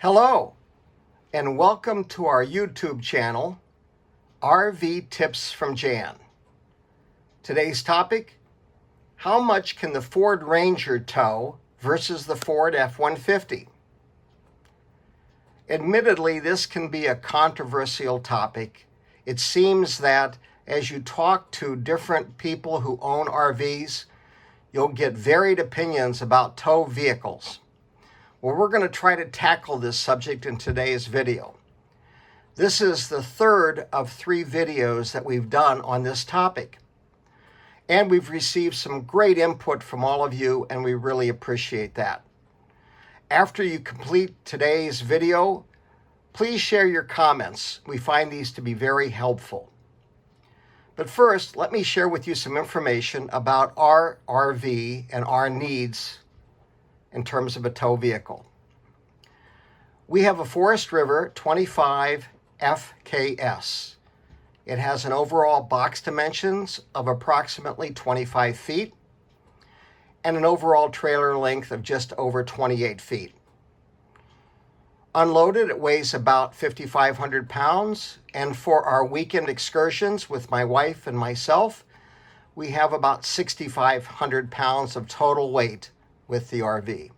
Hello, and welcome to our YouTube channel, RV Tips from Jan. Today's topic, how much can the Ford Ranger tow versus the Ford F-150? Admittedly, this can be a controversial topic. It seems that as you talk to different people who own RVs, you'll get varied opinions about tow vehicles. Well, we're going to try to tackle this subject in today's video. This is the third of 3 videos that we've done on this topic. And we've received some great input from all of you, and we really appreciate that. After you complete today's video, please share your comments. We find these to be very helpful. But first, let me share with you some information about our RV and our needs in terms of a tow vehicle. We have a Forest River 25 FKS. It has an overall box dimensions of approximately 25 feet and an overall trailer length of just over 28 feet. Unloaded, it weighs about 5,500 pounds, and for our weekend excursions with my wife and myself, we have about 6,500 pounds of total weight with the RV.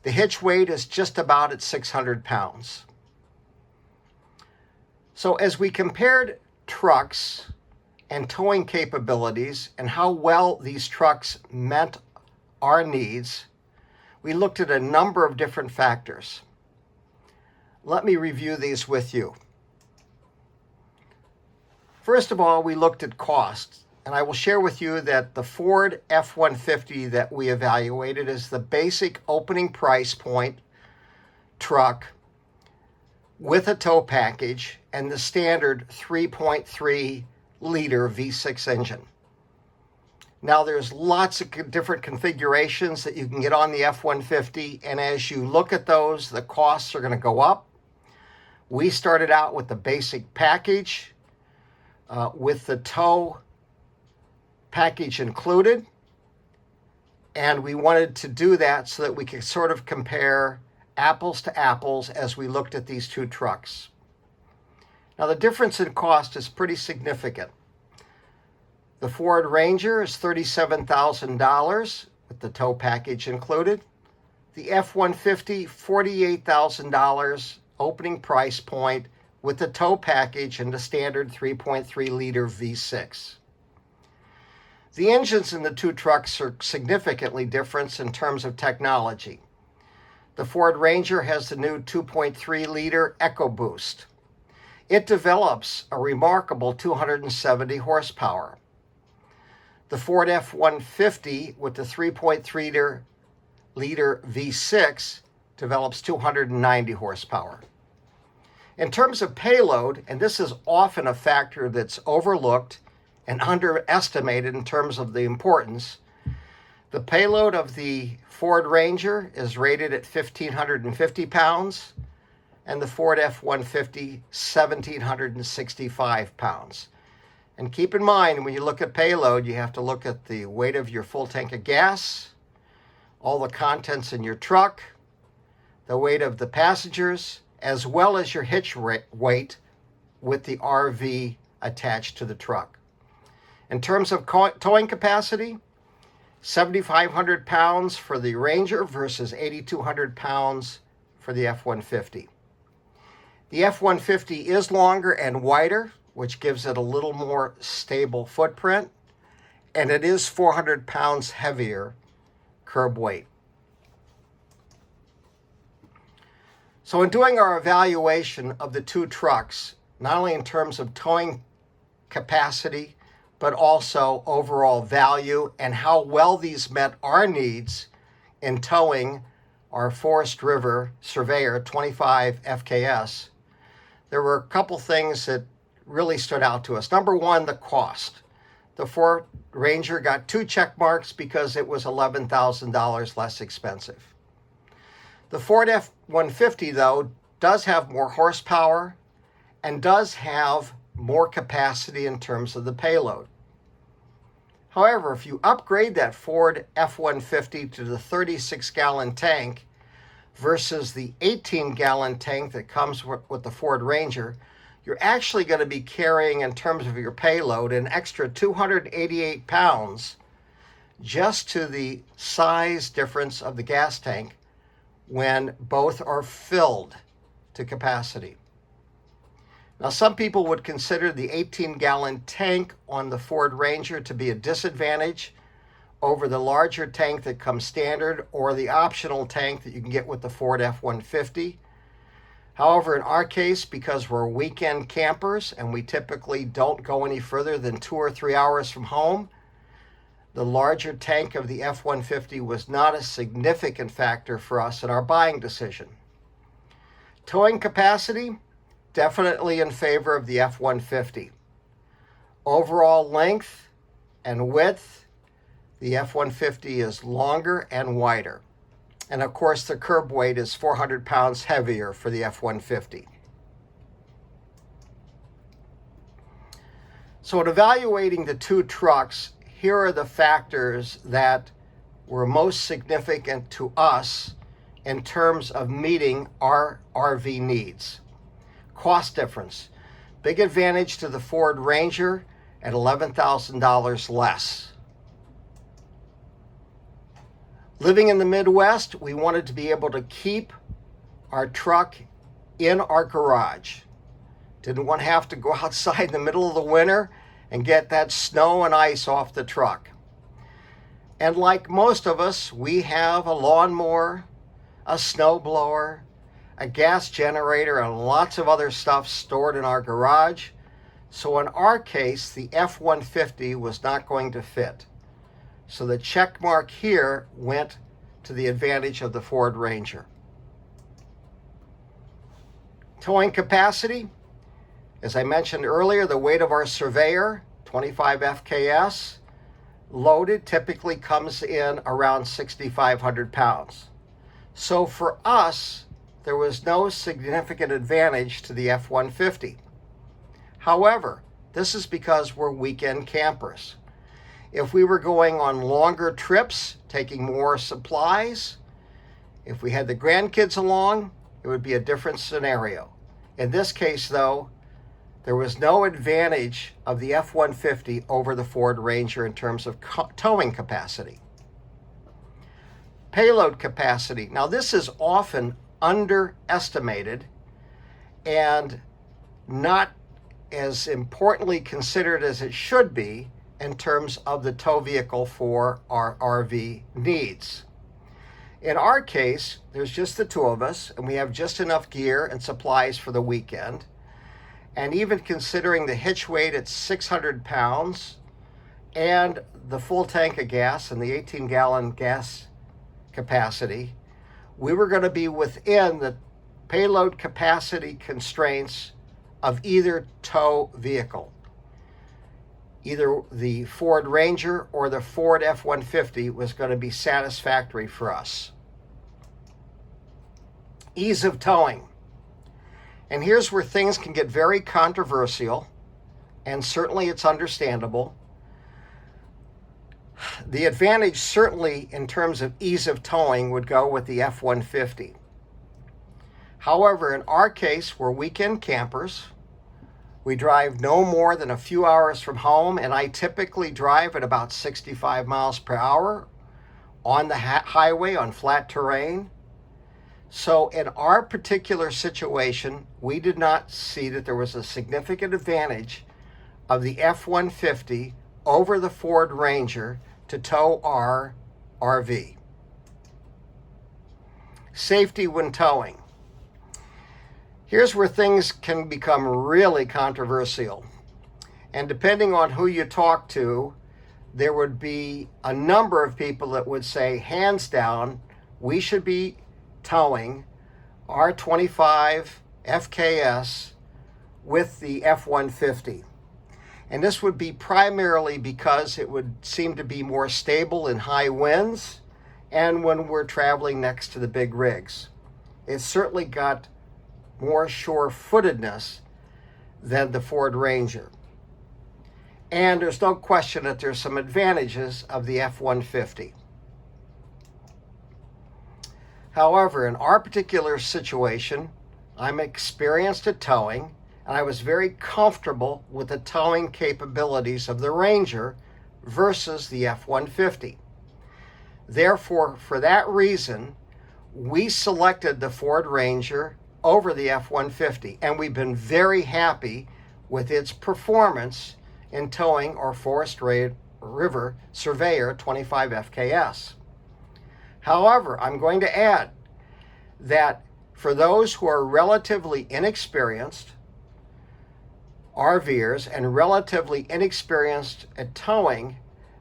The hitch weight is just about at 600 pounds. So as we compared trucks and towing capabilities and how well these trucks met our needs, we looked at a number of different factors. Let me review these with you. First of all, we looked at cost. And I will share with you that the Ford F-150 that we evaluated is the basic opening price point truck with a tow package and the standard 3.3 liter V6 engine. Now there's lots of different configurations that you can get on the F-150, and as you look at those, the costs are going to go up. We started out with the basic package with the tow package included, and we wanted to do that so that we could sort of compare apples to apples as we looked at these two trucks. Now the difference in cost is pretty significant. The Ford Ranger is $37,000 with the tow package included. The F-150, $48,000 opening price point with the tow package and the standard 3.3 liter V6. The engines in the two trucks are significantly different in terms of technology. The Ford Ranger has the new 2.3 liter EcoBoost. It develops a remarkable 270 horsepower. The Ford F-150 with the 3.3 liter V6 develops 290 horsepower. In terms of payload, and this is often a factor that's overlooked and underestimated in terms of the importance, the payload of the Ford Ranger is rated at 1,550 pounds and the Ford F-150 1,765 pounds. And keep in mind, when you look at payload, you have to look at the weight of your full tank of gas, all the contents in your truck, the weight of the passengers, as well as your hitch weight with the RV attached to the truck. In terms of towing capacity, 7,500 pounds for the Ranger versus 8,200 pounds for the F-150. The F-150 is longer and wider, which gives it a little more stable footprint, and it is 400 pounds heavier curb weight. So in doing our evaluation of the two trucks, not only in terms of towing capacity, but also overall value and how well these met our needs in towing our Forest River Surveyor 25 FKS, there were a couple things that really stood out to us. Number one, the cost. The Ford Ranger got 2 check marks because it was $11,000 less expensive. The Ford F-150, though, does have more horsepower and does have more capacity in terms of the payload. However, if you upgrade that Ford F-150 to the 36-gallon tank, versus the 18-gallon tank that comes with the Ford Ranger, you're actually going to be carrying, in terms of your payload, an extra 288 pounds just to the size difference of the gas tank when both are filled to capacity. Now, some people would consider the 18-gallon tank on the Ford Ranger to be a disadvantage over the larger tank that comes standard or the optional tank that you can get with the Ford F-150. However, in our case, because we're weekend campers and we typically don't go any further than 2 or 3 hours from home, the larger tank of the F-150 was not a significant factor for us in our buying decision. Towing capacity, definitely in favor of the F-150. Overall length and width, the F-150 is longer and wider. And of course, the curb weight is 400 pounds heavier for the F-150. So in evaluating the two trucks, here are the factors that were most significant to us in terms of meeting our RV needs. Cost difference. Big advantage to the Ford Ranger at $11,000 less. Living in the Midwest, we wanted to be able to keep our truck in our garage. Didn't want to have to go outside in the middle of the winter and get that snow and ice off the truck. And like most of us, we have a lawnmower, a snowblower, a gas generator, and lots of other stuff stored in our garage. So in our case, the F-150 was not going to fit. So the check mark here went to the advantage of the Ford Ranger. Towing capacity, as I mentioned earlier, the weight of our Surveyor, 25 FKS, loaded typically comes in around 6,500 pounds. So for us, there was no significant advantage to the F-150. However, this is because we're weekend campers. If we were going on longer trips, taking more supplies, if we had the grandkids along, it would be a different scenario. In this case, though, there was no advantage of the F-150 over the Ford Ranger in terms of towing capacity. Payload capacity. Now, this is often underestimated and not as importantly considered as it should be in terms of the tow vehicle for our RV needs. In our case, there's just the two of us, and we have just enough gear and supplies for the weekend. And even considering the hitch weight at 600 pounds and the full tank of gas and the 18-gallon gas capacity, we were going to be within the payload capacity constraints of either tow vehicle. Either the Ford Ranger or the Ford F-150 was going to be satisfactory for us. Ease of towing. And here's where things can get very controversial, and certainly it's understandable. The advantage, certainly in terms of ease of towing, would go with the F-150. However, in our case, we're weekend campers. We drive no more than a few hours from home, and I typically drive at about 65 miles per hour on the highway on flat terrain. So in our particular situation, we did not see that there was a significant advantage of the F-150 over the Ford Ranger to tow our RV. Safety when towing. Here's where things can become really controversial. And depending on who you talk to, there would be a number of people that would say, hands down, we should be towing our 25 FKS with the F-150. And this would be primarily because it would seem to be more stable in high winds and when we're traveling next to the big rigs. It's certainly got more sure-footedness than the Ford Ranger. And there's no question that there's some advantages of the F-150. However, in our particular situation, I'm experienced at towing, and I was very comfortable with the towing capabilities of the Ranger versus the F-150. Therefore, for that reason, we selected the Ford Ranger over the F-150, and we've been very happy with its performance in towing our Forest River Surveyor 25 FKS. However, I'm going to add that for those who are relatively inexperienced RVers and relatively inexperienced at towing,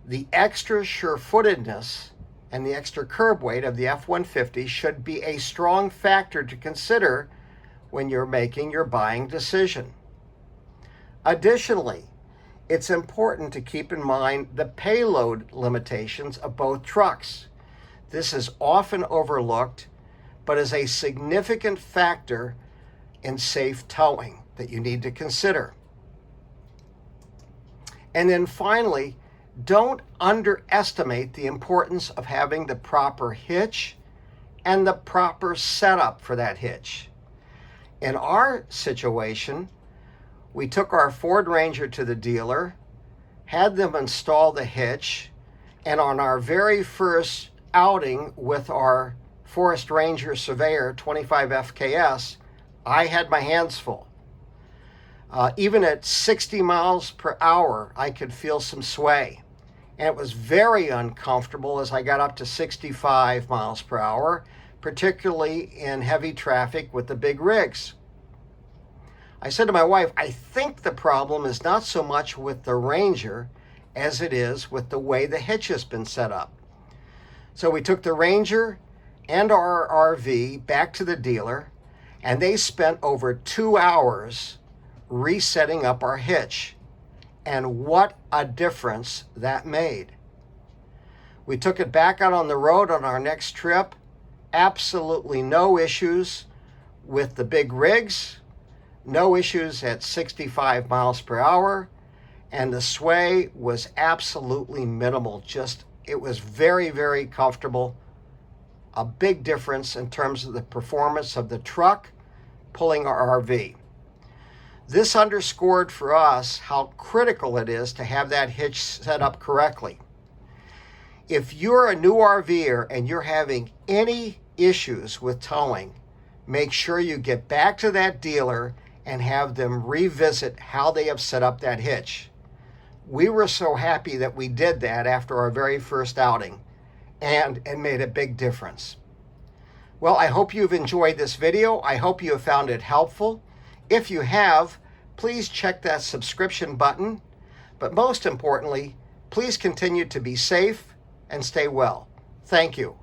the extra sure-footedness and the extra curb weight of the F-150 should be a strong factor to consider when you're making your buying decision. Additionally, it's important to keep in mind the payload limitations of both trucks. This is often overlooked, but is a significant factor in safe towing that you need to consider. And then finally, don't underestimate the importance of having the proper hitch and the proper setup for that hitch. In our situation, we took our Ford Ranger to the dealer, had them install the hitch, and on our very first outing with our Forest Ranger Surveyor 25 FKS, I had my hands full. Even at 60 miles per hour, I could feel some sway. And it was very uncomfortable as I got up to 65 miles per hour, particularly in heavy traffic with the big rigs. I said to my wife, I think the problem is not so much with the Ranger as it is with the way the hitch has been set up. So we took the Ranger and our RV back to the dealer, and they spent over 2 hours resetting up our hitch. And what a difference that made. We took it back out on the road on our next trip. Absolutely no issues with the big rigs, no issues at 65 miles per hour, and the sway was absolutely minimal. It was very, very comfortable. A big difference in terms of the performance of the truck pulling our RV. This underscored for us how critical it is to have that hitch set up correctly. If you're a new RVer and you're having any issues with towing, make sure you get back to that dealer and have them revisit how they have set up that hitch. We were so happy that we did that after our very first outing, and it made a big difference. Well, I hope you've enjoyed this video. I hope you have found it helpful. If you have, please check that subscription button. But most importantly, please continue to be safe and stay well. Thank you.